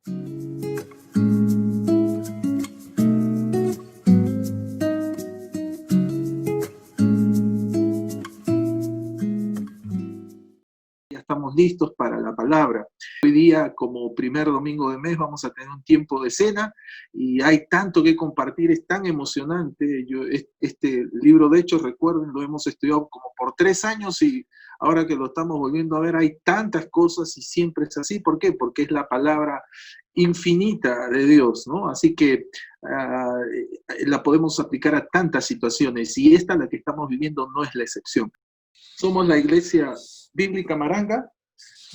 Ya estamos listos para la palabra. Hoy día, como primer domingo de mes, vamos a tener un tiempo de cena y hay tanto que compartir, es tan emocionante. Este libro, de hecho, recuerden, lo hemos estudiado como por 3 años y ahora que lo estamos volviendo a ver, hay tantas cosas y siempre es así. ¿Por qué? Porque es la palabra infinita de Dios, ¿no? Así que la podemos aplicar a tantas situaciones y esta, la que estamos viviendo, no es la excepción. Somos la Iglesia Bíblica Maranga,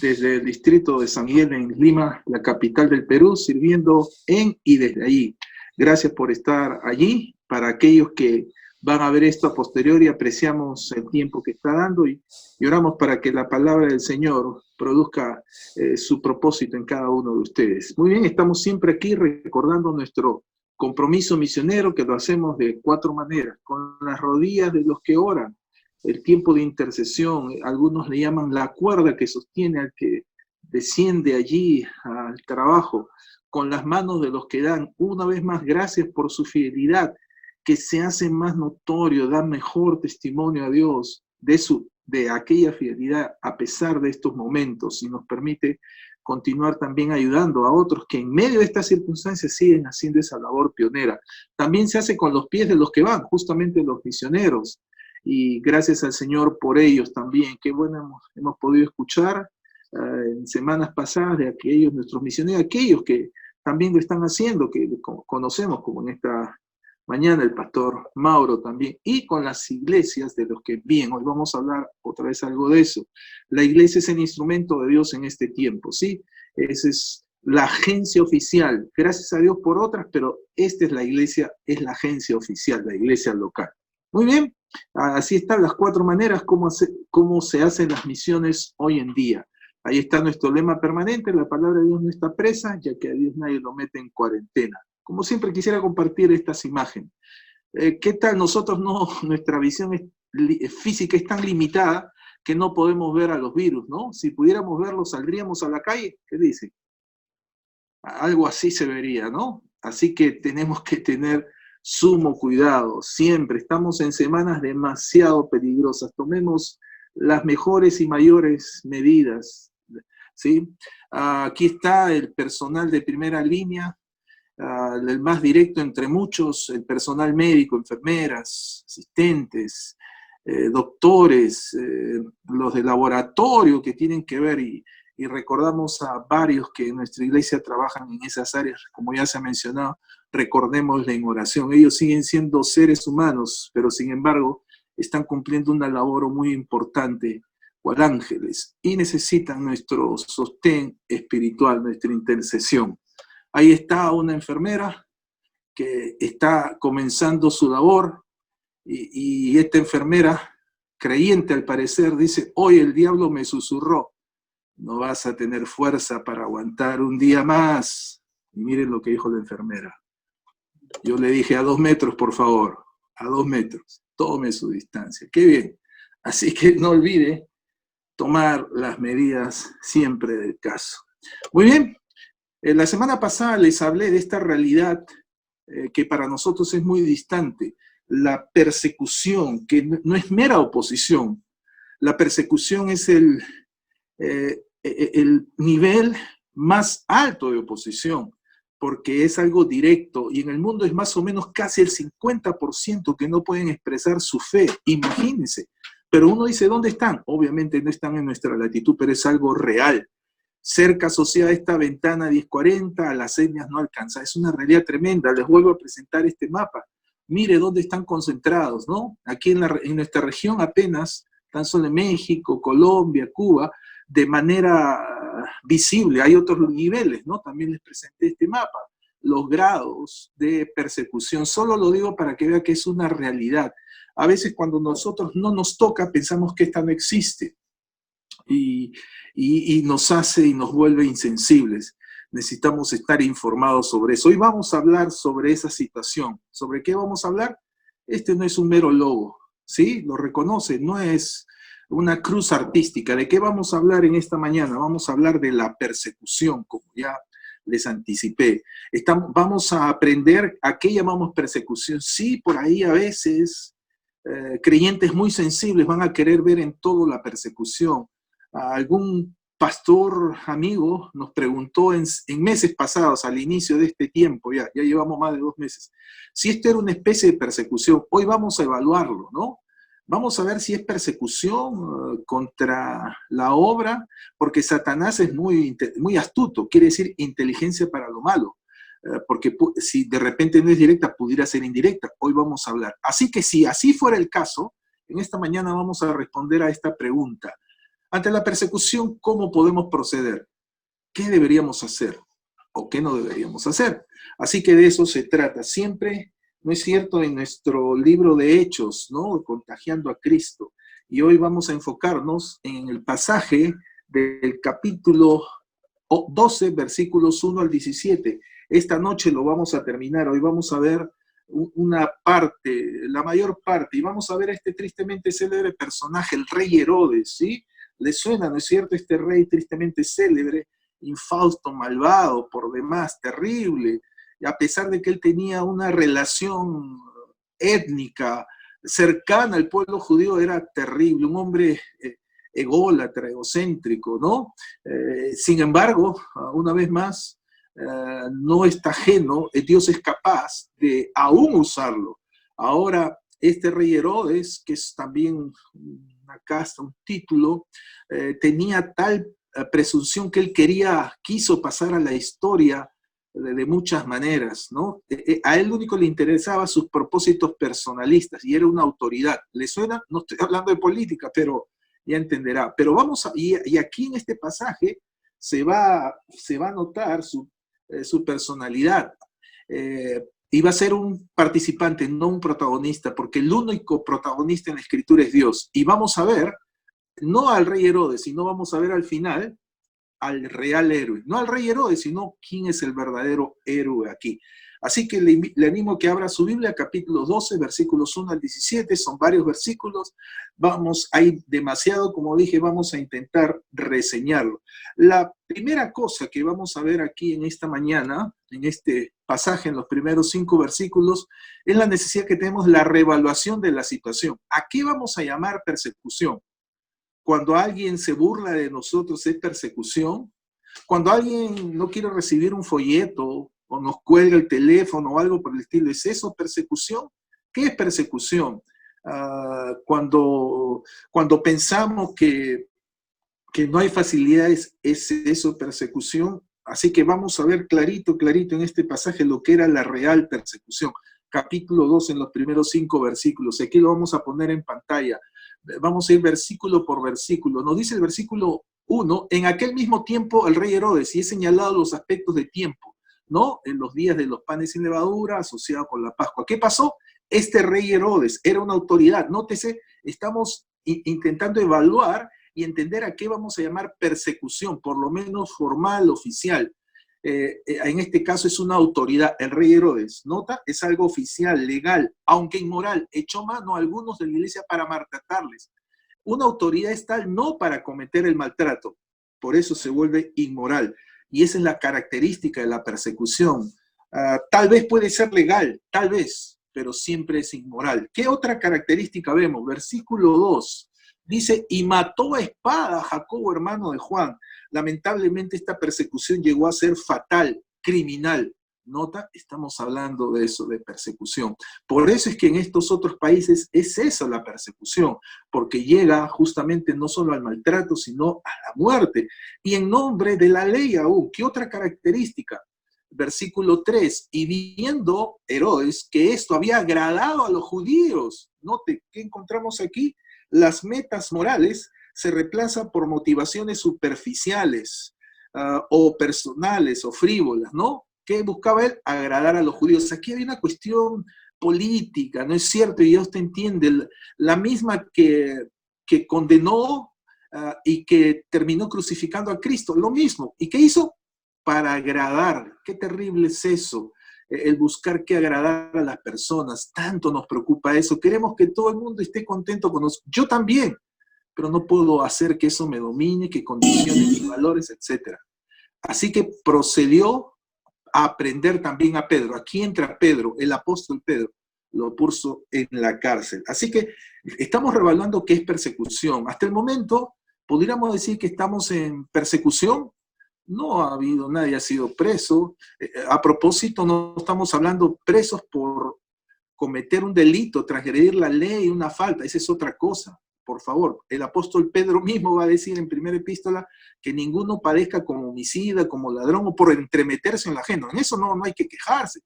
desde el distrito de San Miguel en Lima, la capital del Perú, sirviendo en y desde allí. Gracias por estar allí. Para aquellos que van a ver esto a posteriori, apreciamos el tiempo que está dando y oramos para que la palabra del Señor produzca su propósito en cada uno de ustedes. Muy bien, estamos siempre aquí recordando nuestro compromiso misionero, que lo hacemos de 4 maneras: con las rodillas de los que oran, el tiempo de intercesión, algunos le llaman la cuerda que sostiene al que desciende allí al trabajo, con las manos de los que dan. Una vez más, gracias por su fidelidad, que se hace más notorio, da mejor testimonio a Dios de aquella fidelidad a pesar de estos momentos, y nos permite continuar también ayudando a otros que en medio de estas circunstancias siguen haciendo esa labor pionera. También se hace con los pies de los que van, justamente los misioneros, y gracias al Señor por ellos también. Qué bueno hemos podido escuchar en semanas pasadas de aquellos, nuestros misioneros, aquellos que también lo están haciendo, que conocemos, como en esta mañana el pastor Mauro también, y con las iglesias de los que bien, hoy vamos a hablar otra vez algo de eso. La iglesia es el instrumento de Dios en este tiempo, ¿sí? Esa es la agencia oficial, gracias a Dios por otras, pero esta es la iglesia, es la agencia oficial, la iglesia local. Muy bien, así están las 4 maneras cómo se hacen las misiones hoy en día. Ahí está nuestro lema permanente: la palabra de Dios no está presa, ya que a Dios nadie lo mete en cuarentena. Como siempre quisiera compartir estas imágenes. ¿Qué tal? Nosotros nuestra visión física es tan limitada que no podemos ver a los virus, ¿no? Si pudiéramos verlos, saldríamos a la calle. ¿Qué dicen? Algo así se vería, ¿no? Así que tenemos que tener sumo cuidado, siempre. Estamos en semanas demasiado peligrosas. Tomemos las mejores y mayores medidas, ¿sí? Aquí está el personal de primera línea, el más directo entre muchos, el personal médico, enfermeras, asistentes, doctores, los de laboratorio que tienen que ver, y recordamos a varios que en nuestra iglesia trabajan en esas áreas, como ya se ha mencionado. Recordémosle en oración. Ellos siguen siendo seres humanos, pero sin embargo están cumpliendo una labor muy importante, cual ángeles, y necesitan nuestro sostén espiritual, nuestra intercesión. Ahí está una enfermera que está comenzando su labor, y esta enfermera, creyente al parecer, dice: hoy el diablo me susurró, no vas a tener fuerza para aguantar un día más. Y miren lo que dijo la enfermera. Yo le dije: a 2 metros, por favor, a 2 metros, tome su distancia. Qué bien. Así que no olvide tomar las medidas siempre del caso. Muy bien. La semana pasada les hablé de esta realidad que para nosotros es muy distante, la persecución, que no es mera oposición. La persecución es el nivel más alto de oposición, porque es algo directo, y en el mundo es más o menos casi el 50% que no pueden expresar su fe. Imagínense. Pero uno dice: ¿dónde están? Obviamente no están en nuestra latitud, pero es algo real. Cerca asociada a esta ventana 1040, a las etnias no alcanza. Es una realidad tremenda. Les vuelvo a presentar este mapa. Mire dónde están concentrados, ¿no? Aquí en nuestra región apenas, tan solo en México, Colombia, Cuba, de manera visible. Hay otros niveles, ¿no? También les presenté este mapa. Los grados de persecución. Solo lo digo para que vea que es una realidad. A veces cuando nosotros no nos toca, pensamos que esta no existe. Y nos hace y nos vuelve insensibles. Necesitamos estar informados sobre eso. Hoy vamos a hablar sobre esa situación. ¿Sobre qué vamos a hablar? Este no es un mero logo, ¿sí? Lo reconoce, no es una cruz artística. ¿De qué vamos a hablar en esta mañana? Vamos a hablar de la persecución, como ya les anticipé. Vamos a aprender a qué llamamos persecución. Sí, por ahí a veces creyentes muy sensibles van a querer ver en todo la persecución. Algún pastor amigo nos preguntó en meses pasados, al inicio de este tiempo, ya llevamos más de 2 meses, si esto era una especie de persecución. Hoy vamos a evaluarlo, ¿no? Vamos a ver si es persecución contra la obra, porque Satanás es muy astuto, quiere decir inteligencia para lo malo, porque si de repente no es directa, pudiera ser indirecta. Hoy vamos a hablar. Así que si así fuera el caso, en esta mañana vamos a responder a esta pregunta. Ante la persecución, ¿cómo podemos proceder? ¿Qué deberíamos hacer o qué no deberíamos hacer? Así que de eso se trata. Siempre, ¿no es cierto?, en nuestro libro de Hechos, ¿no?, Contagiando a Cristo. Y hoy vamos a enfocarnos en el pasaje del capítulo 12, versículos 1 al 17. Esta noche lo vamos a terminar. Hoy vamos a ver una parte, la mayor parte, y vamos a ver a este tristemente célebre personaje, el rey Herodes, ¿sí? ¿Le suena, no es cierto, este rey tristemente célebre, infausto, malvado, por demás, terrible? Y a pesar de que él tenía una relación étnica cercana al pueblo judío, era terrible, un hombre ególatra, egocéntrico, ¿no? Sin embargo, una vez más, no está ajeno, Dios es capaz de aún usarlo. Ahora, este rey Herodes, que es también una casta, un título, tenía tal presunción que él quiso pasar a la historia de muchas maneras, ¿no? A él lo único le interesaba sus propósitos personalistas y era una autoridad. ¿Le suena? No estoy hablando de política, pero ya entenderá. Pero y aquí en este pasaje se va a notar su personalidad. Y va a ser un participante, no un protagonista, porque el único protagonista en la escritura es Dios. Y vamos a ver, no al rey Herodes, sino vamos a ver al final al real héroe. No al rey Herodes, sino quién es el verdadero héroe aquí. Así que le animo a que abra su Biblia, capítulo 12, versículos 1 al 17, son varios versículos. Hay demasiado, como dije, vamos a intentar reseñarlo. La primera cosa que vamos a ver aquí en esta mañana, en este pasaje, en los primeros 5 versículos, es la necesidad que tenemos la reevaluación de la situación. ¿A qué vamos a llamar persecución? Cuando alguien se burla de nosotros, ¿es persecución? Cuando alguien no quiere recibir un folleto o nos cuelga el teléfono o algo por el estilo, ¿es eso persecución? ¿Qué es persecución? Cuando pensamos que no hay facilidades, ¿es eso persecución? Así que vamos a ver clarito en este pasaje lo que era la real persecución. Capítulo 2 en los primeros 5 versículos. Aquí lo vamos a poner en pantalla. Vamos a ir versículo por versículo. Nos dice el versículo 1, en aquel mismo tiempo el rey Herodes, y he señalado los aspectos de tiempo, ¿no? En los días de los panes sin levadura, asociado con la Pascua. ¿Qué pasó? Este rey Herodes era una autoridad. Nótese, estamos intentando evaluar y entender a qué vamos a llamar persecución, por lo menos formal, oficial. En este caso es una autoridad, el rey Herodes, ¿nota? Es algo oficial, legal, aunque inmoral, echó mano a algunos de la iglesia para maltratarles. Una autoridad es tal no para cometer el maltrato, por eso se vuelve inmoral. Y esa es la característica de la persecución. Tal vez puede ser legal, tal vez, pero siempre es inmoral. ¿Qué otra característica vemos? Versículo 2. Dice, y mató a espada a Jacobo, hermano de Juan. Lamentablemente esta persecución llegó a ser fatal, criminal. ¿Nota? Estamos hablando de eso, de persecución. Por eso es que en estos otros países es eso la persecución, porque llega justamente no solo al maltrato, sino a la muerte. Y en nombre de la ley aún. ¿Qué otra característica? Versículo 3, y viendo Herodes que esto había agradado a los judíos. Note, ¿qué encontramos aquí? Las metas morales se reemplazan por motivaciones superficiales o personales o frívolas, ¿no? ¿Qué buscaba él? Agradar a los judíos. Aquí hay una cuestión política, ¿no es cierto? Y ya usted entiende, la misma que condenó y que terminó crucificando a Cristo, lo mismo. ¿Y qué hizo? Para agradar. Qué terrible es eso. El buscar que agradar a las personas, tanto nos preocupa eso, queremos que todo el mundo esté contento con nosotros, yo también, pero no puedo hacer que eso me domine, que condicione mis valores, etc. Así que procedió aprender también a Pedro. Aquí entra Pedro, el apóstol Pedro, lo puso en la cárcel. Así que estamos revaluando qué es persecución. Hasta el momento, podríamos decir que estamos en persecución. No ha habido, nadie ha sido preso. A propósito, no estamos hablando presos por cometer un delito, transgredir la ley, una falta. Esa es otra cosa. Por favor, el apóstol Pedro mismo va a decir en primera epístola que ninguno padezca como homicida, como ladrón o por entremeterse en la ajeno. En eso no hay que quejarse.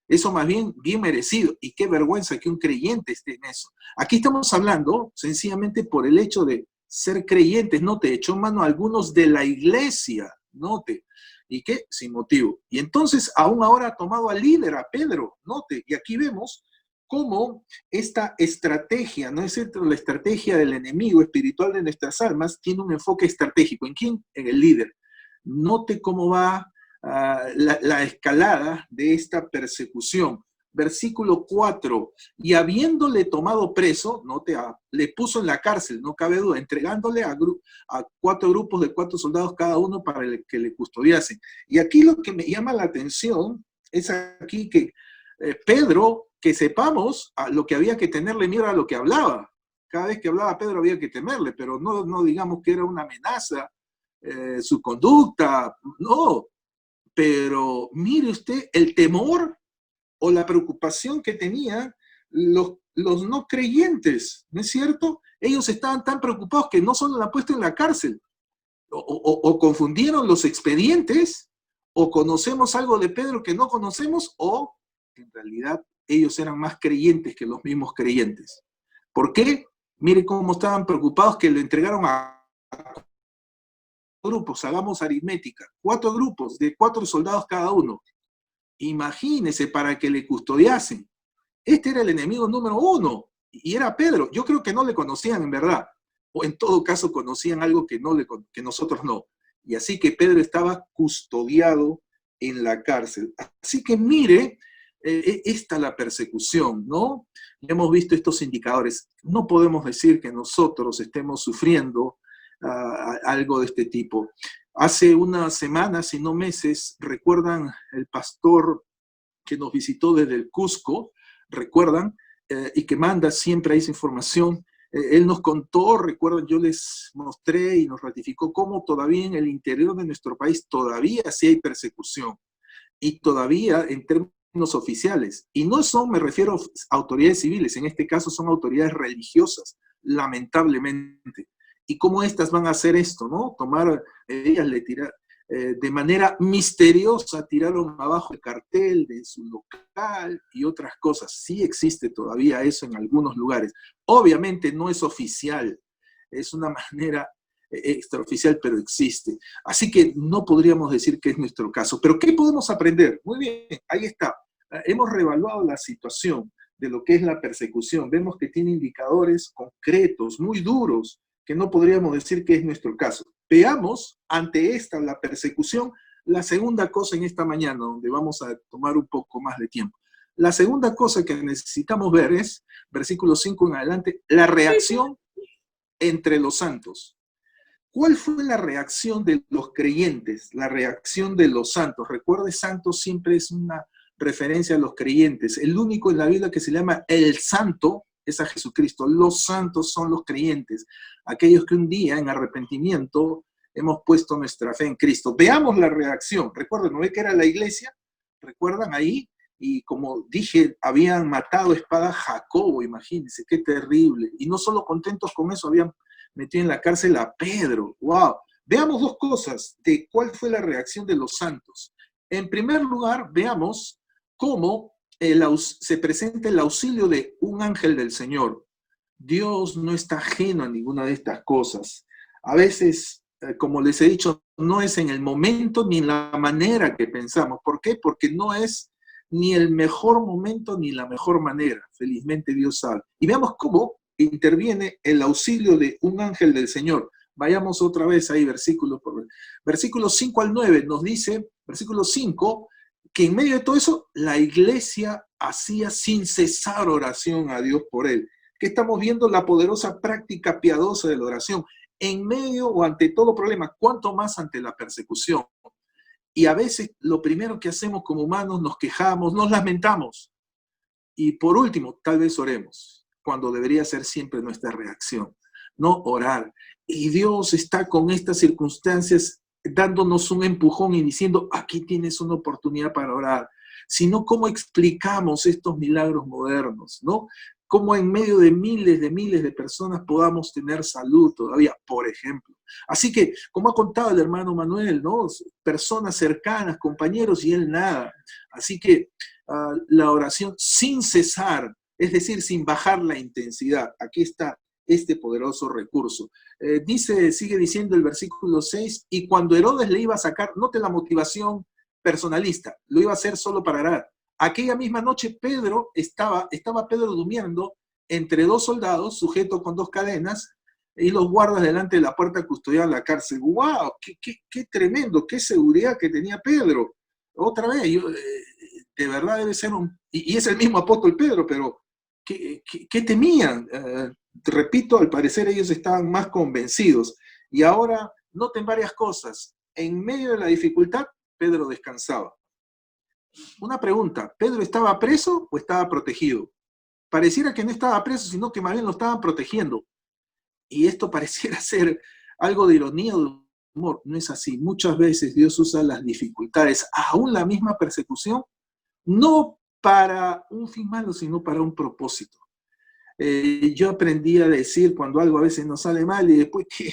Eso más bien merecido. Y qué vergüenza que un creyente esté en eso. Aquí estamos hablando sencillamente por el hecho de ser creyentes. Note, echó mano a algunos de la iglesia. Note. ¿Y qué? Sin motivo. Y entonces aún ahora ha tomado al líder, a Pedro. Note. Y aquí vemos cómo esta estrategia, ¿no es cierto? La estrategia del enemigo espiritual de nuestras almas tiene un enfoque estratégico. ¿En quién? En el líder. Note cómo va la escalada de esta persecución. Versículo 4, y habiéndole tomado preso, note, le puso en la cárcel, no cabe duda, entregándole a 4 grupos de 4 soldados cada uno para que le custodiasen. Y aquí lo que me llama la atención es aquí que Pedro, que sepamos lo que había que tenerle miedo a lo que hablaba. Cada vez que hablaba Pedro había que temerle, pero no digamos que era una amenaza, su conducta, no. Pero mire usted el temor o la preocupación que tenían los no creyentes, ¿no es cierto? Ellos estaban tan preocupados que no solo la han puesto en la cárcel, o confundieron los expedientes, o conocemos algo de Pedro que no conocemos, o en realidad ellos eran más creyentes que los mismos creyentes. ¿Por qué? Mire cómo estaban preocupados que lo entregaron a grupos, hagamos aritmética, 4 grupos de 4 soldados cada uno. Imagínese para que le custodiasen. Este era el enemigo número 1 y era Pedro. Yo creo que no le conocían en verdad, o en todo caso conocían algo que nosotros no. Y así que Pedro estaba custodiado en la cárcel. Así que mire, esta la persecución, ¿no? Hemos visto estos indicadores. No podemos decir que nosotros estemos sufriendo algo de este tipo. Hace unas semanas, si no meses, recuerdan el pastor que nos visitó desde el Cusco, recuerdan, y que manda siempre esa información. Él nos contó, recuerdan, yo les mostré y nos ratificó cómo todavía en el interior de nuestro país todavía sí hay persecución, y todavía en términos oficiales. Y no son, me refiero a autoridades civiles, en este caso son autoridades religiosas, lamentablemente. ¿Y cómo estas van a hacer esto, no? Tomar medidas, de manera misteriosa, tiraron abajo el cartel de su local y otras cosas. Sí existe todavía eso en algunos lugares. Obviamente no es oficial, es una manera extraoficial, pero existe. Así que no podríamos decir que es nuestro caso. Pero ¿qué podemos aprender? Muy bien, ahí está. Hemos reevaluado la situación de lo que es la persecución. Vemos que tiene indicadores concretos, muy duros, que no podríamos decir que es nuestro caso. Veamos ante esta, la persecución, la segunda cosa en esta mañana, donde vamos a tomar un poco más de tiempo. La segunda cosa que necesitamos ver es, versículo 5 en adelante, la reacción entre los santos. ¿Cuál fue la reacción de los creyentes? La reacción de los santos. Recuerde, santos siempre es una referencia a los creyentes. El único en la Biblia que se llama el santo es a Jesucristo. Los santos son los creyentes, aquellos que un día en arrepentimiento hemos puesto nuestra fe en Cristo. Veamos la reacción. Recuerden, ¿no ve que era la iglesia? ¿Recuerdan ahí? Y como dije, habían matado a espada a Jacobo, imagínense, qué terrible. Y no solo contentos con eso, habían metido en la cárcel a Pedro. ¡Wow! Veamos 2 cosas de cuál fue la reacción de los santos. En primer lugar, veamos cómo se presenta el auxilio de un ángel del Señor. Dios no está ajeno a ninguna de estas cosas. A veces, como les he dicho, no es en el momento ni en la manera que pensamos. ¿Por qué? Porque no es ni el mejor momento ni la mejor manera. Felizmente Dios sabe. Y veamos cómo interviene el auxilio de un ángel del Señor. Vayamos otra vez ahí, versículo por versículo. Versículos 5 al 9 nos dice, versículo 5, que en medio de todo eso, la iglesia hacía sin cesar oración a Dios por él. Que estamos viendo la poderosa práctica piadosa de la oración en medio o ante todo problema, cuanto más ante la persecución. Y a veces lo primero que hacemos como humanos, nos quejamos, nos lamentamos. Y por último, tal vez oremos, cuando debería ser siempre nuestra reacción, no orar. Y Dios está con estas circunstancias dándonos un empujón y diciendo, aquí tienes una oportunidad para orar. Sino, ¿cómo explicamos estos milagros modernos? ¿No? Cómo en medio de miles de personas podamos tener salud todavía, por ejemplo. Así que, como ha contado el hermano Manuel, ¿no? Personas cercanas, compañeros, y él nada. Así que la oración sin cesar, es decir, sin bajar la intensidad. Aquí está este poderoso recurso. Sigue diciendo el versículo 6, y cuando Herodes le iba a sacar, note la motivación personalista, lo iba a hacer solo para orar. Aquella misma noche estaba Pedro durmiendo entre dos soldados, sujeto con dos cadenas, y los guardas delante de la puerta custodiaban la cárcel. ¡Wow! ¡Qué tremendo! ¡Qué seguridad que tenía Pedro! Otra vez, de verdad debe ser y es el mismo apóstol Pedro, pero ¿qué temían? Repito, al parecer ellos estaban más convencidos. Y ahora noten varias cosas. En medio de la dificultad, Pedro descansaba. Una pregunta, ¿Pedro estaba preso o estaba protegido? Pareciera que no estaba preso, sino que más bien lo estaban protegiendo. Y esto pareciera ser algo de ironía o de humor. No es así. Muchas veces Dios usa las dificultades, aún la misma persecución, no para un fin malo, sino para un propósito. Yo aprendí a decir cuando algo a veces no sale mal y después que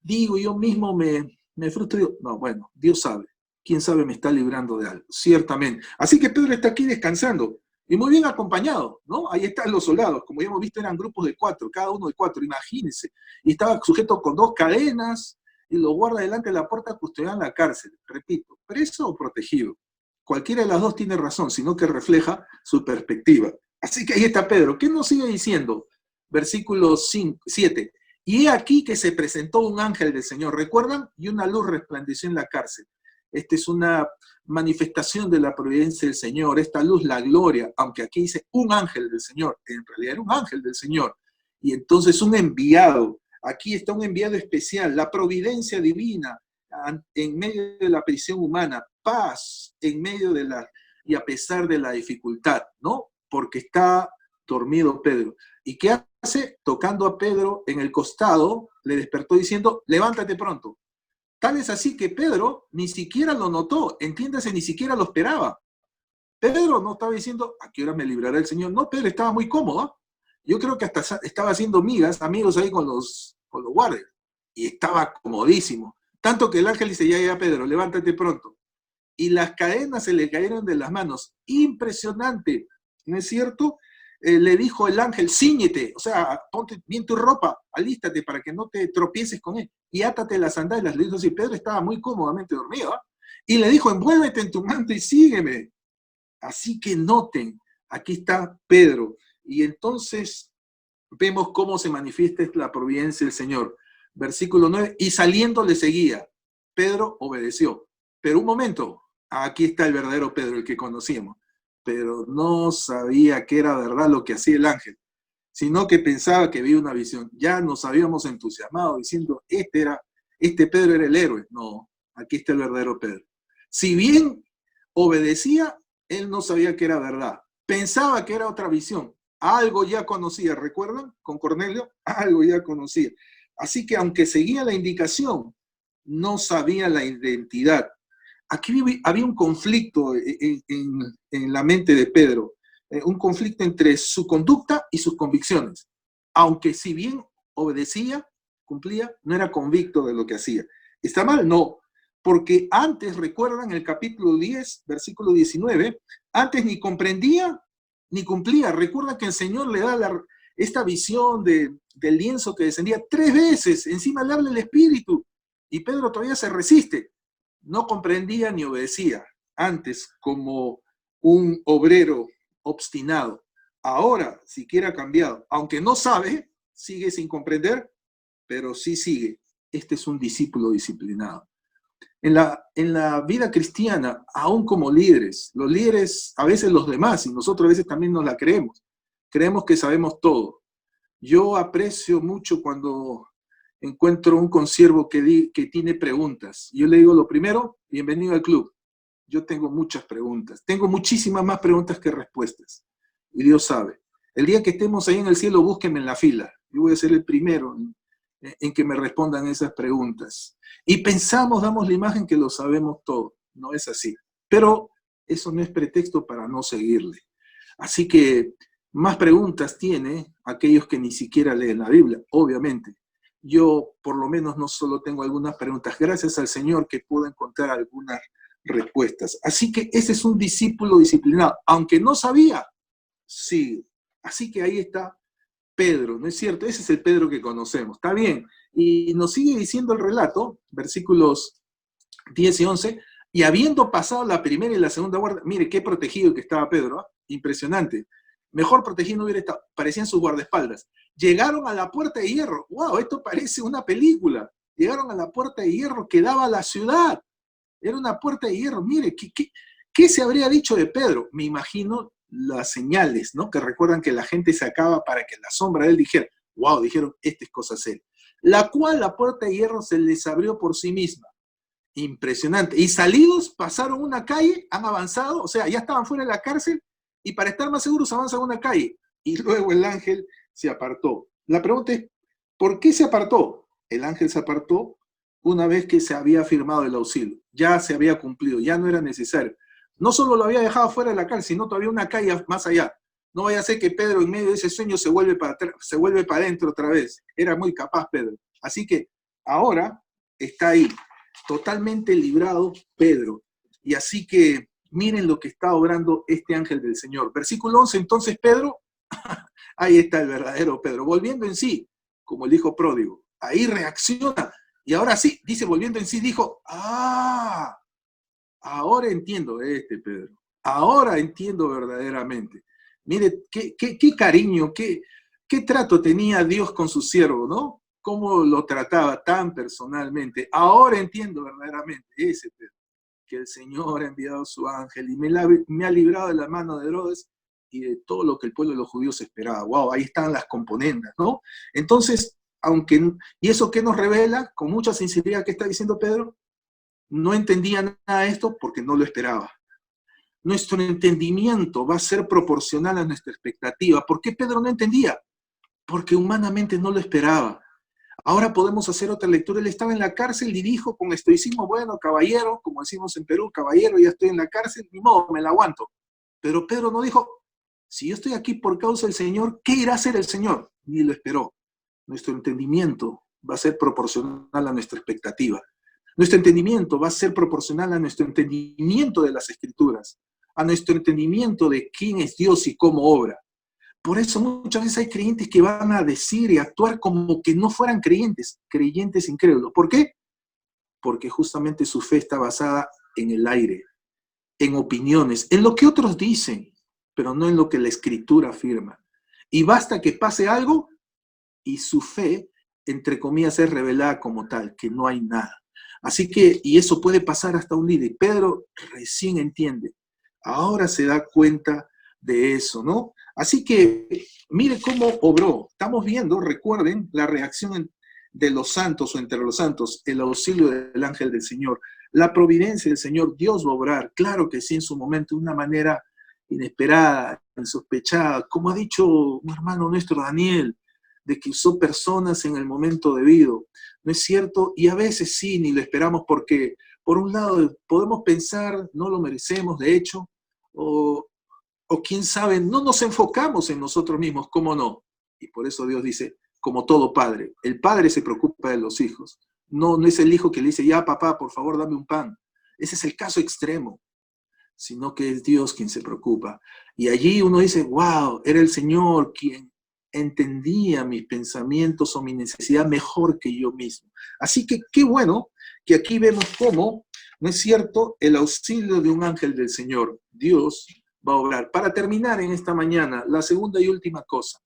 digo yo mismo me frustro y digo, no, bueno, Dios sabe, quién sabe me está librando de algo, ciertamente. Así que Pedro está aquí descansando y muy bien acompañado, ¿no? Ahí están los soldados, como ya hemos visto eran grupos de 4, cada uno de 4, imagínense. Y estaba sujeto con 2 cadenas y lo guarda delante de la puerta custodiando la cárcel. Repito, preso o protegido. Cualquiera de las dos tiene razón, sino que refleja su perspectiva. Así que ahí está Pedro. ¿Qué nos sigue diciendo? Versículo 7. Y he aquí que se presentó un ángel del Señor, ¿recuerdan? Y una luz resplandeció en la cárcel. Esta es una manifestación de la providencia del Señor. Esta luz, la gloria, aunque aquí dice un ángel del Señor, en realidad era un ángel del Señor. Y entonces un enviado. Aquí está un enviado especial, la providencia divina en medio de la prisión humana, paz en medio de y a pesar de la dificultad, ¿no? Porque está dormido Pedro. ¿Y qué hace? Tocando a Pedro en el costado, le despertó diciendo, levántate pronto. Tal es así que Pedro ni siquiera lo notó, entiéndase, ni siquiera lo esperaba. Pedro no estaba diciendo, ¿a qué hora me librará el Señor? No, Pedro estaba muy cómodo. Yo creo que hasta estaba haciendo amigos ahí con los guardias. Y estaba comodísimo. Tanto que el ángel dice, ya, Pedro, levántate pronto. Y las cadenas se le cayeron de las manos. Impresionante, ¿no es cierto? Le dijo el ángel, cíñete, o sea, ponte bien tu ropa, alístate para que no te tropieces con él, y átate las sandalias. Le dijo así, Pedro estaba muy cómodamente dormido, ¿eh? Y le dijo, envuélvete en tu manto y sígueme. Así que noten, aquí está Pedro, y entonces vemos cómo se manifiesta la providencia del Señor. Versículo 9, y saliendo le seguía. Pedro obedeció. Pero un momento, aquí está el verdadero Pedro, el que conocíamos. Pero no sabía que era verdad lo que hacía el ángel, sino que pensaba que veía una visión. Ya nos habíamos entusiasmado diciendo, este Pedro era el héroe. No, aquí está el verdadero Pedro. Si bien obedecía, él no sabía que era verdad. Pensaba que era otra visión. Algo ya conocía, ¿recuerdan? Con Cornelio, algo ya conocía. Así que aunque seguía la indicación, no sabía la identidad. Aquí había un conflicto en la mente de Pedro, un conflicto entre su conducta y sus convicciones. Aunque si bien obedecía, cumplía, no era convicto de lo que hacía. ¿Está mal? No. Porque antes, recuerdan el capítulo 10, versículo 19, antes ni comprendía ni cumplía. Recuerda que el Señor le da esta visión del lienzo que descendía 3 veces, encima le habla el Espíritu, y Pedro todavía se resiste. No comprendía ni obedecía, antes como un obrero obstinado. Ahora, siquiera ha cambiado, aunque no sabe, sigue sin comprender, pero sí sigue. Este es un discípulo disciplinado. En la vida cristiana, aún como líderes, los líderes, a veces los demás, y nosotros a veces también nos la creemos que sabemos todo. Yo aprecio mucho cuando encuentro un consiervo que tiene preguntas. Yo le digo lo primero, bienvenido al club. Yo tengo muchas preguntas. Tengo muchísimas más preguntas que respuestas. Y Dios sabe. El día que estemos ahí en el cielo, búsquenme en la fila. Yo voy a ser el primero en que me respondan esas preguntas. Y pensamos, damos la imagen que lo sabemos todo. No es así. Pero eso no es pretexto para no seguirle. Así que más preguntas tiene aquellos que ni siquiera leen la Biblia, obviamente. Yo por lo menos no solo tengo algunas preguntas, gracias al Señor que puedo encontrar algunas respuestas. Así que ese es un discípulo disciplinado, aunque no sabía, sí. Así que ahí está Pedro, ¿no es cierto? Ese es el Pedro que conocemos, está bien. Y nos sigue diciendo el relato, versículos 10 y 11, y habiendo pasado la primera y la segunda guardia, mire qué protegido que estaba Pedro, ¿eh? Impresionante. Mejor protegido no hubiera estado, parecían sus guardaespaldas. Llegaron a la puerta de hierro, wow, esto parece una película. Llegaron a la puerta de hierro que daba a la ciudad. Era una puerta de hierro. Mire, ¿qué se habría dicho de Pedro? Me imagino las señales, ¿no? Que recuerdan que la gente sacaba para que la sombra de él dijera, wow, dijeron, esta es cosa seria. La cual la puerta de hierro se les abrió por sí misma. Impresionante. Y salidos, pasaron una calle, han avanzado, o sea, ya estaban fuera de la cárcel, y para estar más seguros avanzan una calle. Y luego el ángel se apartó. La pregunta es, ¿por qué se apartó? El ángel se apartó una vez que se había firmado el auxilio. Ya se había cumplido, ya no era necesario. No solo lo había dejado fuera de la cárcel, sino todavía una calle más allá. No vaya a ser que Pedro en medio de ese sueño se vuelve para adentro otra vez. Era muy capaz Pedro. Así que ahora está ahí, totalmente librado Pedro. Y así que miren lo que está obrando este ángel del Señor. Versículo 11, entonces Pedro, ahí está el verdadero Pedro, volviendo en sí, como el hijo pródigo. Ahí reacciona. Y ahora sí, dice, volviendo en sí, dijo, ahora entiendo Pedro. Ahora entiendo verdaderamente. Mire, qué cariño, qué trato tenía Dios con su siervo, ¿no? Cómo lo trataba tan personalmente. Ahora entiendo verdaderamente ese Pedro, que el Señor ha enviado su ángel y me ha librado de la mano de Herodes y de todo lo que el pueblo de los judíos esperaba. Wow, ahí están las componendas, ¿no? Entonces, ¿y eso qué nos revela? Con mucha sinceridad, ¿qué está diciendo Pedro? No entendía nada de esto porque no lo esperaba. Nuestro entendimiento va a ser proporcional a nuestra expectativa. ¿Por qué Pedro no entendía? Porque humanamente no lo esperaba. Ahora podemos hacer otra lectura. Él estaba en la cárcel y dijo con estoicismo, bueno, caballero, como decimos en Perú, caballero, ya estoy en la cárcel, ni modo, me la aguanto. Pero Pedro no dijo, si yo estoy aquí por causa del Señor, ¿qué irá a hacer el Señor? Ni lo esperó. Nuestro entendimiento va a ser proporcional a nuestra expectativa. Nuestro entendimiento va a ser proporcional a nuestro entendimiento de las Escrituras, a nuestro entendimiento de quién es Dios y cómo obra. Por eso muchas veces hay creyentes que van a decir y actuar como que no fueran creyentes incrédulos. ¿Por qué? Porque justamente su fe está basada en el aire, en opiniones, en lo que otros dicen, pero no en lo que la Escritura afirma. Y basta que pase algo y su fe, entre comillas, es revelada como tal, que no hay nada. Así que, y eso puede pasar hasta un líder. Pedro recién entiende, ahora se da cuenta de eso, ¿no? Así que, mire cómo obró. Estamos viendo, recuerden, la reacción de los santos o entre los santos, el auxilio del ángel del Señor, la providencia del Señor, Dios va a obrar, claro que sí, en su momento, de una manera inesperada, insospechada, como ha dicho un hermano nuestro, Daniel, de que usó personas en el momento debido, ¿no es cierto? Y a veces sí, ni lo esperamos porque, por un lado, podemos pensar, no lo merecemos, de hecho, o quién sabe, no nos enfocamos en nosotros mismos, ¿cómo no? Y por eso Dios dice, como todo padre, el padre se preocupa de los hijos, no es el hijo que le dice, ya papá, por favor, dame un pan. Ese es el caso extremo, sino que es Dios quien se preocupa. Y allí uno dice, wow, era el Señor quien entendía mis pensamientos o mi necesidad mejor que yo mismo. Así que qué bueno que aquí vemos cómo, ¿no es cierto?, el auxilio de un ángel del Señor, Dios, va a obrar. Para terminar en esta mañana, la segunda y última cosa.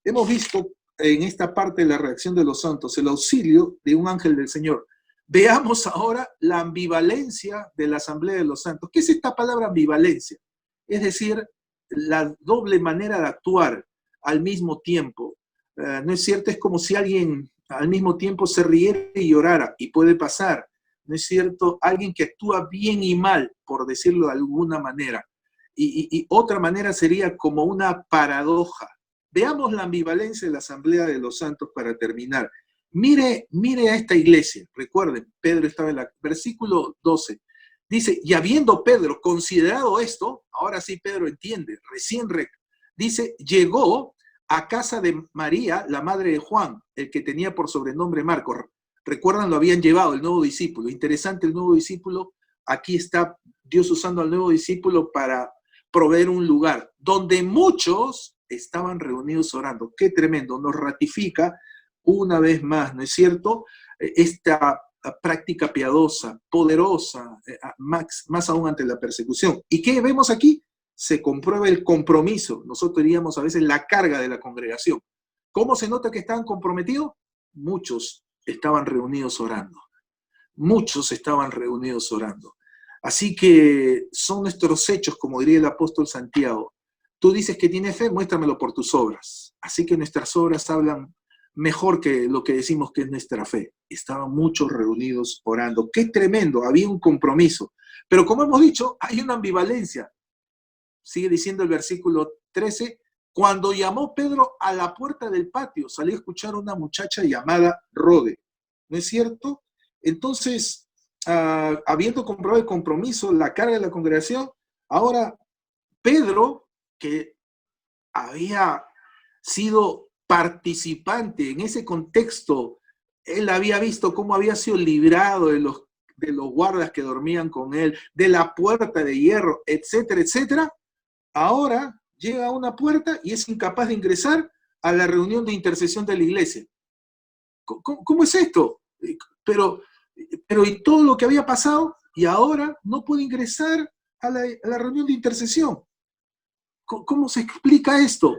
Hemos visto en esta parte de la reacción de los santos el auxilio de un ángel del Señor. Veamos ahora la ambivalencia de la Asamblea de los Santos. ¿Qué es esta palabra ambivalencia? Es decir, la doble manera de actuar al mismo tiempo. ¿No es cierto? Es como si alguien al mismo tiempo se riera y llorara, y puede pasar, ¿no es cierto? Alguien que actúa bien y mal, por decirlo de alguna manera. Y otra manera sería como una paradoja. Veamos la ambivalencia de la Asamblea de los Santos para terminar. Mire a esta iglesia. Recuerden, Pedro estaba en el versículo 12. Dice, y habiendo Pedro considerado esto, ahora sí Pedro entiende, dice, llegó a casa de María, la madre de Juan, el que tenía por sobrenombre Marcos. Recuerdan, lo habían llevado, el nuevo discípulo. Interesante el nuevo discípulo. Aquí está Dios usando al nuevo discípulo para proveer un lugar donde muchos estaban reunidos orando. Qué tremendo, nos ratifica una vez más, ¿no es cierto? Esta práctica piadosa, poderosa, más aún ante la persecución. ¿Y qué vemos aquí? Se comprueba el compromiso. Nosotros diríamos a veces la carga de la congregación. ¿Cómo se nota que estaban comprometidos? Muchos estaban reunidos orando. Muchos estaban reunidos orando. Así que son nuestros hechos, como diría el apóstol Santiago. Tú dices que tienes fe, muéstramelo por tus obras. Así que nuestras obras hablan mejor que lo que decimos que es nuestra fe. Estaban muchos reunidos orando. ¡Qué tremendo! Había un compromiso. Pero como hemos dicho, hay una ambivalencia. Sigue diciendo el versículo 13, cuando llamó Pedro a la puerta del patio, salió a escuchar a una muchacha llamada Rode. ¿No es cierto? Entonces, habiendo comprobado el compromiso, la carga de la congregación, ahora Pedro, que había sido participante en ese contexto, él había visto cómo había sido librado de los guardas que dormían con él, de la puerta de hierro, etcétera, etcétera. Ahora llega a una puerta y es incapaz de ingresar a la reunión de intercesión de la iglesia. ¿Cómo es esto? Pero y todo lo que había pasado, y ahora no puede ingresar a la reunión de intercesión. ¿Cómo se explica esto?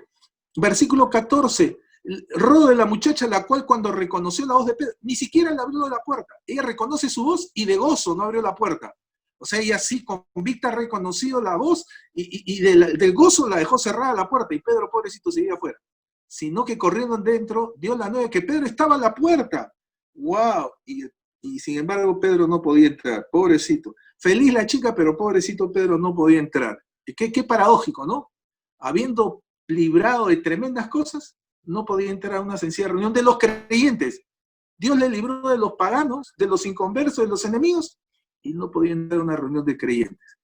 Versículo 14. Rode, la muchacha, la cual cuando reconoció la voz de Pedro, ni siquiera le abrió la puerta. Ella reconoce su voz y de gozo no abrió la puerta. O sea, ella sí, convicta, ha reconocido la voz y del gozo la dejó cerrada la puerta y Pedro, pobrecito, seguía afuera. Sino que corriendo dentro, dio la nueva que Pedro estaba a la puerta. ¡Wow! Y sin embargo, Pedro no podía entrar. Pobrecito. Feliz la chica, pero pobrecito Pedro no podía entrar. Qué paradójico, ¿no? Habiendo librado de tremendas cosas, no podía entrar a una sencilla reunión de los creyentes. Dios le libró de los paganos, de los inconversos, de los enemigos, y no podía entrar a una reunión de creyentes.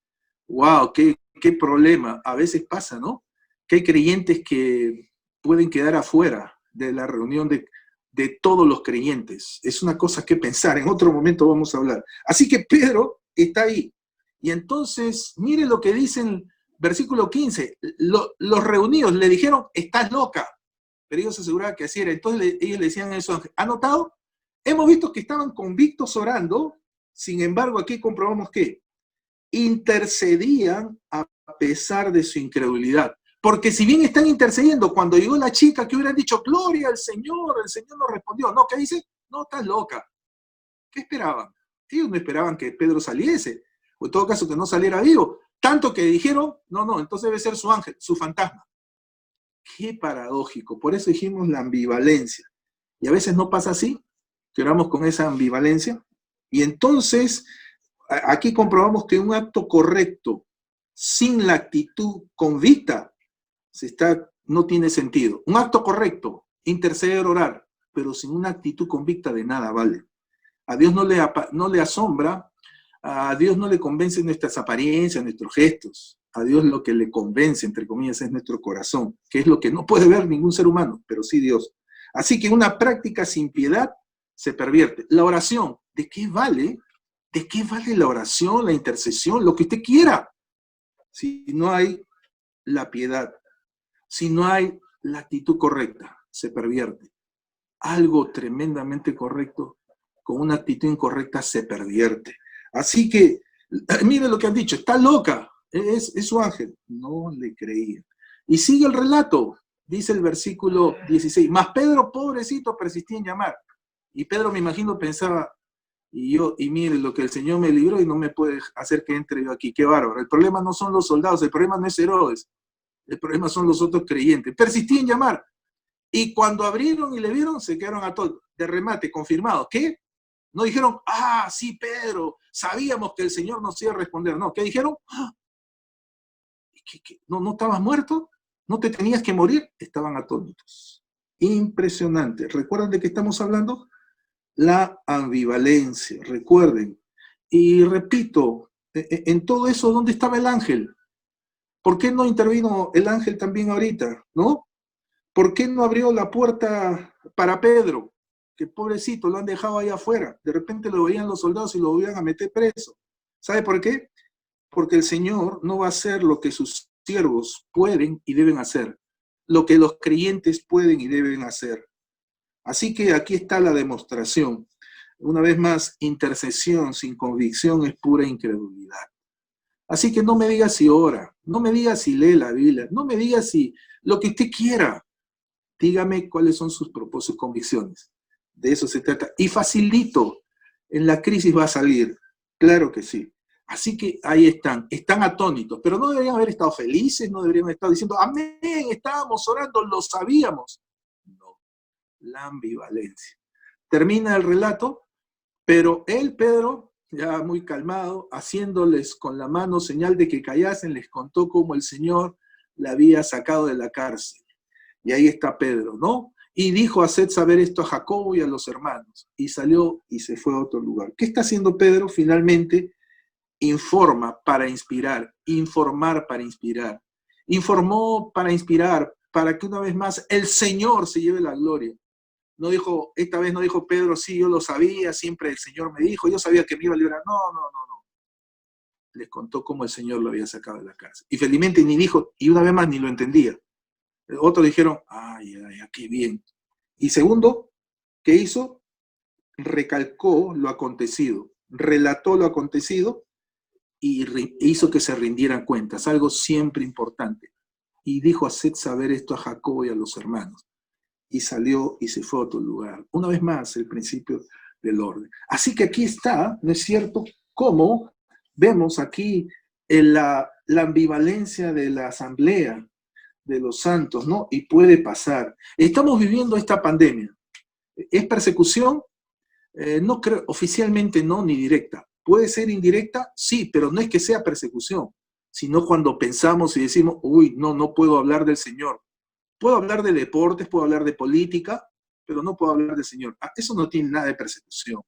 ¡Wow! ¡Qué problema! A veces pasa, ¿no? Que hay creyentes que pueden quedar afuera de la reunión de todos los creyentes. Es una cosa que pensar. En otro momento vamos a hablar. Así que Pedro está ahí. Y entonces, mire lo que dicen, versículo 15. Los reunidos le dijeron, estás loca. Pero ellos se aseguraban que así era. Entonces ellos le decían a esos ángeles, ¿ha notado? Hemos visto que estaban convictos orando. Sin embargo, aquí comprobamos que intercedían a pesar de su incredulidad. Porque si bien están intercediendo, cuando llegó la chica que hubieran dicho, gloria al Señor, el Señor no respondió. No, ¿qué dice? No, estás loca. ¿Qué esperaban? Ellos no esperaban que Pedro saliese, o en todo caso que no saliera vivo. Tanto que dijeron, no, entonces debe ser su ángel, su fantasma. Qué paradójico. Por eso dijimos la ambivalencia. Y a veces no pasa así, que oramos con esa ambivalencia. Y entonces, aquí comprobamos que un acto correcto, sin la actitud convicta, no tiene sentido. Un acto correcto, interceder, orar, pero sin una actitud convicta de nada vale. A Dios no le asombra, a Dios no le convencen nuestras apariencias, nuestros gestos. A Dios lo que le convence, entre comillas, es nuestro corazón, que es lo que no puede ver ningún ser humano, pero sí Dios. Así que una práctica sin piedad se pervierte. La oración, ¿de qué vale? ¿De qué vale la oración, la intercesión, lo que usted quiera? Si no hay la piedad, si no hay la actitud correcta, se pervierte. Algo tremendamente correcto con una actitud incorrecta se pervierte. Así que, mire lo que han dicho, está loca, es su ángel. No le creían. Y sigue el relato, dice el versículo 16, mas Pedro, pobrecito, persistía en llamar. Y Pedro, me imagino, pensaba, y mire lo que el Señor me libró y no me puede hacer que entre yo aquí, qué bárbaro. El problema no son los soldados, el problema no es Herodes, el problema son los otros creyentes. Persistí en llamar. Y cuando abrieron y le vieron, se quedaron atónitos. de remate, confirmado. ¿Qué? No dijeron, ah, sí, Pedro, sabíamos que el Señor nos iba a responder. No, ¿qué dijeron? ¡Ah! ¿No estabas muerto? ¿No te tenías que morir? Estaban atónitos. Impresionante. ¿Recuerdan de qué estamos hablando? La ambivalencia, recuerden. Y repito, en todo eso, ¿dónde estaba el ángel? ¿Por qué no intervino el ángel también ahorita? ¿No? ¿Por qué no abrió la puerta para Pedro? Que pobrecito, lo han dejado ahí afuera. De repente lo veían los soldados y lo iban a meter preso. ¿Sabe por qué? Porque el Señor no va a hacer lo que sus siervos pueden y deben hacer, lo que los creyentes pueden y deben hacer. Así que aquí está la demostración. Una vez más, intercesión sin convicción es pura incredulidad. Así que no me diga si ora, no me diga si lee la Biblia, no me diga si lo que usted quiera. Dígame cuáles son sus propósitos, convicciones. De eso se trata. Y facilito, en la crisis va a salir. Claro que sí. Así que ahí están atónitos, pero no deberían haber estado felices, no deberían haber estado diciendo, amén, estábamos orando, lo sabíamos. No, la ambivalencia. Termina el relato, pero él, Pedro, ya muy calmado, haciéndoles con la mano señal de que callasen, les contó cómo el Señor la había sacado de la cárcel. Y ahí está Pedro, ¿no? Y dijo, haced saber esto a Jacobo y a los hermanos. Y salió y se fue a otro lugar. ¿Qué está haciendo Pedro? Finalmente informa para inspirar, informar para inspirar. Informó para inspirar, para que una vez más el Señor se lleve la gloria. No dijo, esta vez no dijo Pedro, sí, yo lo sabía, siempre el Señor me dijo, yo sabía que me iba a librar. No, no, no, no. Les contó cómo el Señor lo había sacado de la cárcel. Y felizmente ni dijo, y una vez más ni lo entendía. Otros dijeron, ay, ay, qué bien. Y segundo, ¿qué hizo? Recalcó lo acontecido, relató lo acontecido y hizo que se rindieran cuentas, algo siempre importante. Y dijo, haced saber esto a Jacobo y a los hermanos. Y salió y se fue a otro lugar. Una vez más, el principio del orden. Así que aquí está, ¿no es cierto?, cómo vemos aquí la ambivalencia de la asamblea de los santos, ¿no? Y puede pasar. Estamos viviendo esta pandemia. ¿Es persecución? No creo, oficialmente no, ni directa. ¿Puede ser indirecta? Sí, pero no es que sea persecución, sino cuando pensamos y decimos, uy, no puedo hablar del Señor. Puedo hablar de deportes, puedo hablar de política, pero no puedo hablar del Señor. Eso no tiene nada de persecución.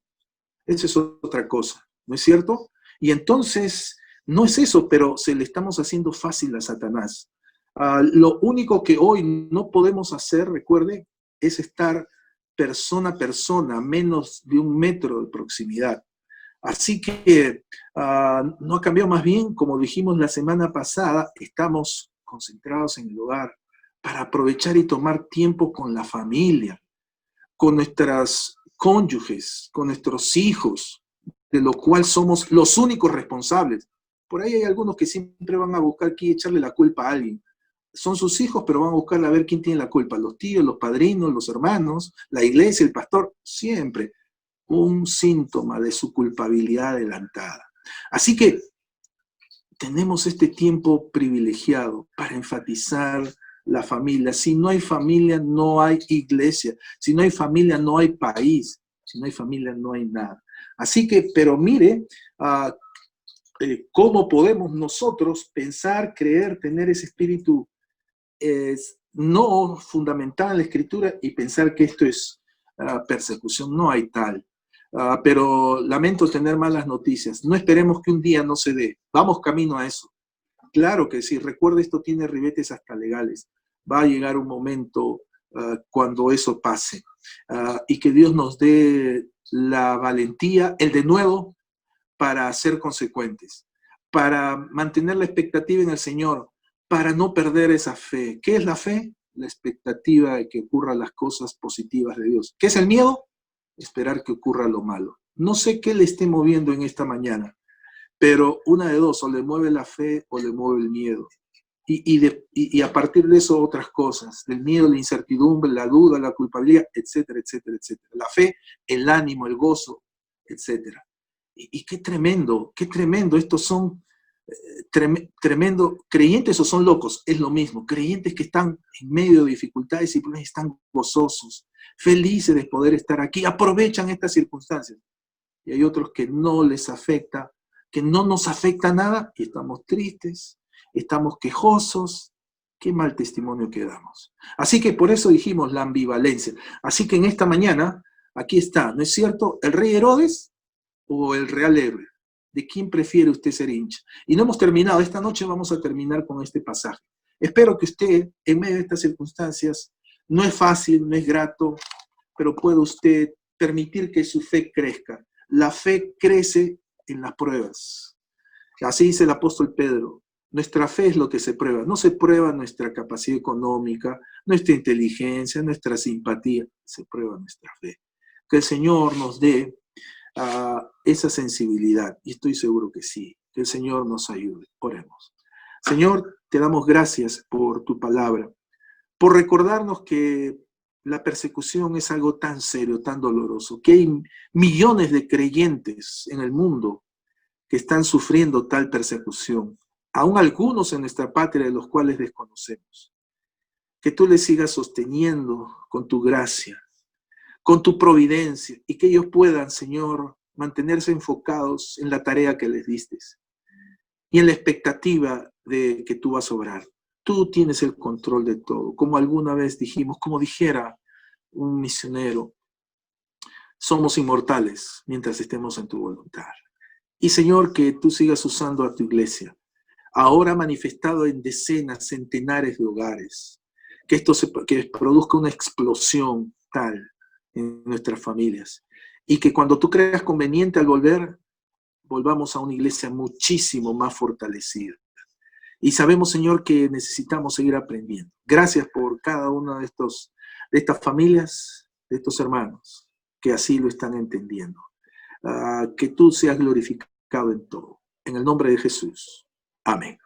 Eso es otra cosa, ¿no es cierto? Y entonces, no es eso, pero se le estamos haciendo fácil a Satanás. Lo único que hoy no podemos hacer, recuerde, es estar persona a persona, menos de 1 metro de proximidad. Así que no ha cambiado, más bien, como dijimos la semana pasada, estamos concentrados en el hogar para aprovechar y tomar tiempo con la familia, con nuestras cónyuges, con nuestros hijos, de lo cual somos los únicos responsables. Por ahí hay algunos que siempre van a buscar aquí echarle la culpa a alguien. Son sus hijos, pero van a buscar a ver quién tiene la culpa, los tíos, los padrinos, los hermanos, la iglesia, el pastor, siempre un síntoma de su culpabilidad adelantada. Así que tenemos este tiempo privilegiado para enfatizar la familia. Si no hay familia, no hay iglesia. Si no hay familia, no hay país. Si no hay familia, no hay nada. Así que, pero mire, cómo podemos nosotros pensar, creer, tener ese espíritu no fundamental en la Escritura y pensar que esto es persecución. No hay tal. Pero lamento tener malas noticias. No esperemos que un día no se dé. Vamos camino a eso. Claro que sí. Recuerde, esto tiene ribetes hasta legales. Va a llegar un momento cuando eso pase. Y que Dios nos dé la valentía, el denuedo, para ser consecuentes, para mantener la expectativa en el Señor, para no perder esa fe. ¿Qué es la fe? La expectativa de que ocurran las cosas positivas de Dios. ¿Qué es el miedo? Esperar que ocurra lo malo. No sé qué le esté moviendo en esta mañana, pero una de dos, o le mueve la fe o le mueve el miedo. Y a partir de eso otras cosas, del miedo, la incertidumbre, la duda, la culpabilidad, etcétera, etcétera, etcétera. La fe, el ánimo, el gozo, etcétera. Y qué tremendo, estos son tremendo, creyentes o son locos, es lo mismo, creyentes que están en medio de dificultades y problemas están gozosos, felices de poder estar aquí, aprovechan estas circunstancias. Y hay otros que no les afecta, que no nos afecta nada y estamos tristes, estamos quejosos. Qué mal testimonio que damos. Así que por eso dijimos la ambivalencia. Así que en esta mañana, aquí está, ¿no es cierto? ¿El rey Herodes o el real héroe? ¿De quién prefiere usted ser hincha? Y no hemos terminado, esta noche vamos a terminar con este pasaje. Espero que usted, en medio de estas circunstancias, no es fácil, no es grato, pero puede usted permitir que su fe crezca. La fe crece en las pruebas. Así dice el apóstol Pedro. Nuestra fe es lo que se prueba. No se prueba nuestra capacidad económica, nuestra inteligencia, nuestra simpatía. Se prueba nuestra fe. Que el Señor nos dé esa sensibilidad. Y estoy seguro que sí. Que el Señor nos ayude. Oremos. Señor, te damos gracias por tu palabra, por recordarnos que la persecución es algo tan serio, tan doloroso, que hay millones de creyentes en el mundo que están sufriendo tal persecución, aún algunos en nuestra patria de los cuales desconocemos. Que tú les sigas sosteniendo con tu gracia, con tu providencia, y que ellos puedan, Señor, mantenerse enfocados en la tarea que les diste y en la expectativa de que tú vas a obrar. Tú tienes el control de todo. Como alguna vez dijimos, como dijera un misionero, somos inmortales mientras estemos en tu voluntad. Y Señor, que tú sigas usando a tu iglesia, ahora manifestado en decenas, centenares de hogares, que produzca una explosión tal en nuestras familias, y que cuando tú creas conveniente al volver, volvamos a una iglesia muchísimo más fortalecida. Y sabemos, Señor, que necesitamos seguir aprendiendo. Gracias por cada una de estas familias, de estos hermanos, que así lo están entendiendo. Que tú seas glorificado en todo. En el nombre de Jesús. Amén.